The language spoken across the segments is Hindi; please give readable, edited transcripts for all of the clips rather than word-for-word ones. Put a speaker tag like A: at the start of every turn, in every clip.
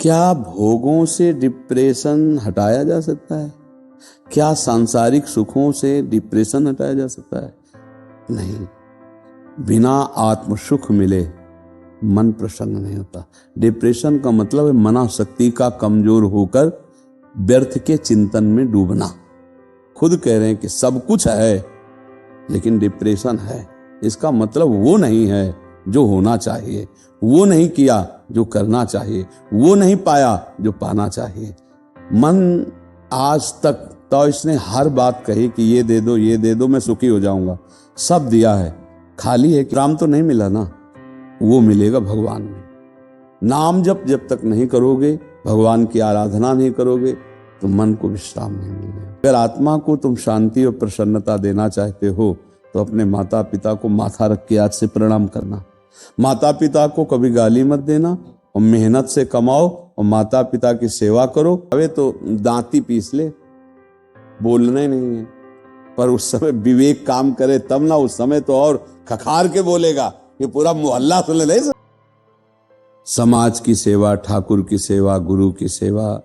A: क्या भोगों से डिप्रेशन हटाया जा सकता है? क्या सांसारिक सुखों से डिप्रेशन हटाया जा सकता है? नहीं। बिना आत्म सुख मिले मन प्रसन्न नहीं होता। डिप्रेशन का मतलब है मनोशक्ति का कमजोर होकर व्यर्थ के चिंतन में डूबना। खुद कह रहे हैं कि सब कुछ है लेकिन डिप्रेशन है। इसका मतलब वो नहीं है जो होना चाहिए, वो नहीं किया जो करना चाहिए, वो नहीं पाया जो पाना चाहिए। मन आज तक तो इसने हर बात कही कि ये दे दो मैं सुखी हो जाऊंगा, सब दिया है, खाली है कि राम तो नहीं मिला ना। वो मिलेगा भगवान में। नाम जब तक नहीं करोगे, भगवान की आराधना नहीं करोगे तो मन को विश्राम नहीं मिलेगा। अगर आत्मा को तुम शांति और प्रसन्नता देना चाहते हो तो अपने माता पिता को माथा रख के आज से प्रणाम करना। माता पिता को कभी गाली मत देना और मेहनत से कमाओ और माता पिता की सेवा करो। अबे तो दांती पीस ले, बोलना ही नहीं है, पर उस समय विवेक काम करे तब ना। उस समय तो और खखार के बोलेगा कि पूरा मोहल्ला सुन ले। समाज की सेवा, ठाकुर की सेवा, गुरु की सेवा,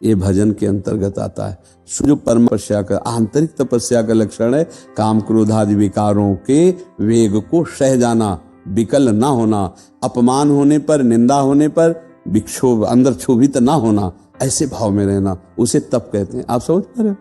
A: ये भजन के अंतर्गत आता है। जो परम तपस्या का आंतरिक तपस्या का लक्षण है, काम क्रोध आदि विकारों के वेग को सह जाना, विकल ना होना, अपमान होने पर, निंदा होने पर विक्षोभ, अंदर क्षोभित ना होना, ऐसे भाव में रहना, उसे तप कहते हैं। आप समझ पा रहे हो?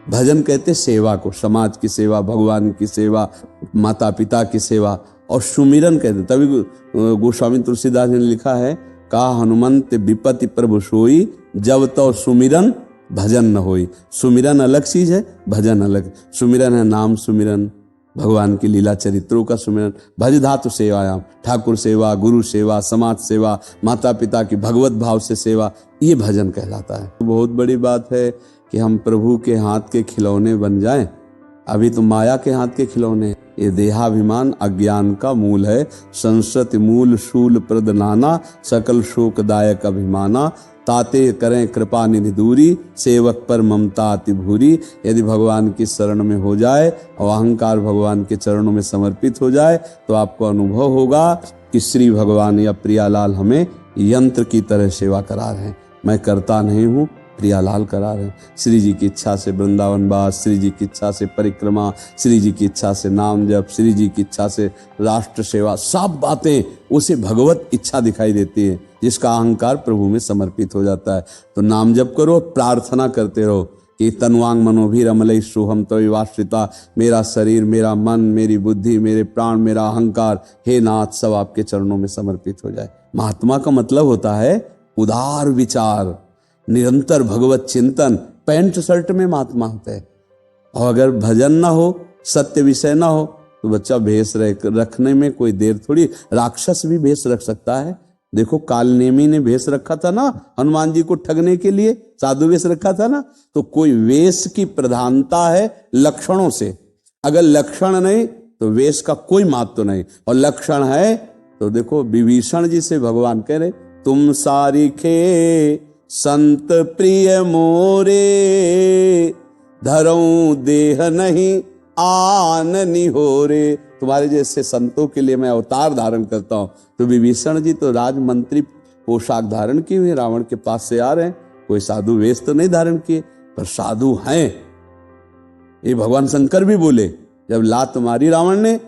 A: भजन कहते सेवा को, समाज की सेवा, भगवान की सेवा, माता पिता की सेवा। और सुमिरन कहते, तभी गोस्वामी तुलसीदास ने लिखा है, का हनुमंत विपत्ति प्रभु सोई, जब तो सुमिरन भजन न होई। सुमिरन अलग चीज है, भजन अलग। सुमिरन है नाम सुमिरन, भगवान की लीला चरित्रों का सुमिरन। भज धातु सेवायाम, ठाकुर सेवा, गुरु सेवा, समाज सेवा, माता पिता की भगवत भाव से सेवा, ये भजन कहलाता है। बहुत बड़ी बात है कि हम प्रभु के हाथ के खिलौने बन जाएं। अभी तो माया के हाथ के खिलौने। ये देहाभिमान अज्ञान का मूल है। संसति मूल शूल प्रद नाना, सकल शोकदायक अभिमाना, ताते करें कृपा निधि दूरी, सेवक पर ममता अति भूरी। यदि भगवान की शरण में हो जाए और अहंकार भगवान के चरणों में समर्पित हो जाए तो आपको अनुभव होगा कि श्री भगवान या प्रियालाल हमें यंत्र की तरह सेवा करा रहे हैं। मैं करता नहीं हूँ, प्रियालाल करा रहे हैं। श्री जी की इच्छा से वृंदावन वास, श्री जी की इच्छा से परिक्रमा, श्री जी की इच्छा से नाम जप, श्री जी की इच्छा से राष्ट्र सेवा, सब बातें उसे भगवत इच्छा दिखाई देती है जिसका अहंकार प्रभु में समर्पित हो जाता है। तो नाम जप करो, प्रार्थना करते रहो कि तनुवांग मनोभीर अमलई सोहम तविवाश्रिता, मेरा शरीर, मेरा मन, मेरी बुद्धि, मेरे प्राण, मेरा अहंकार, हे नाथ, सब आपके चरणों में समर्पित हो जाए। महात्मा का मतलब होता है उदार विचार, निरंतर भगवत चिंतन। पैंट शर्ट में महात्मा होते हैं। और अगर भजन ना हो, सत्य विषय ना हो तो बच्चा भेष रखने में कोई देर थोड़ी। राक्षस भी भेष रख सकता है। देखो कालनेमी ने भेष रखा था ना हनुमान जी को ठगने के लिए, साधु वेश रखा था ना। तो कोई वेश की प्रधानता है लक्षणों से। अगर लक्षण नहीं तो वेश का कोई महत्व नहीं, और लक्षण है तो देखो विभीषण जी से भगवान कह रहे, तुम सारिखे संत प्रिय मोरे, धरऊं देह नहीं आन निहोरे। तुम्हारे जैसे संतों के लिए मैं अवतार धारण करता हूं। तो विभीषण जी तो राजमंत्री पोशाक धारण किए हुए रावण के पास से आ रहे हैं। कोई साधु वेश तो नहीं धारण किए, पर साधु हैं। ये भगवान शंकर भी बोले जब लात मारी रावण ने,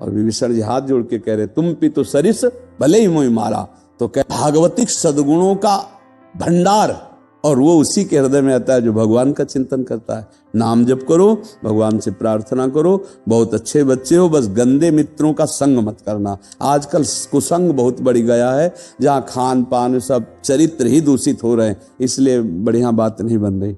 A: और विभीषण जी हाथ जोड़ के कह रहे, तुम पितु सरिस भले ही मोहि मारा। तो कह भागवतिक सद्गुणों का भंडार, और वो उसी के हृदय में आता है जो भगवान का चिंतन करता है। नाम जप करो, भगवान से प्रार्थना करो। बहुत अच्छे बच्चे हो, बस गंदे मित्रों का संग मत करना। आजकल कुसंग बहुत बढ़ गया है, जहाँ खान पान सब चरित्र ही दूषित हो रहे हैं, इसलिए बढ़िया बात नहीं बन रही।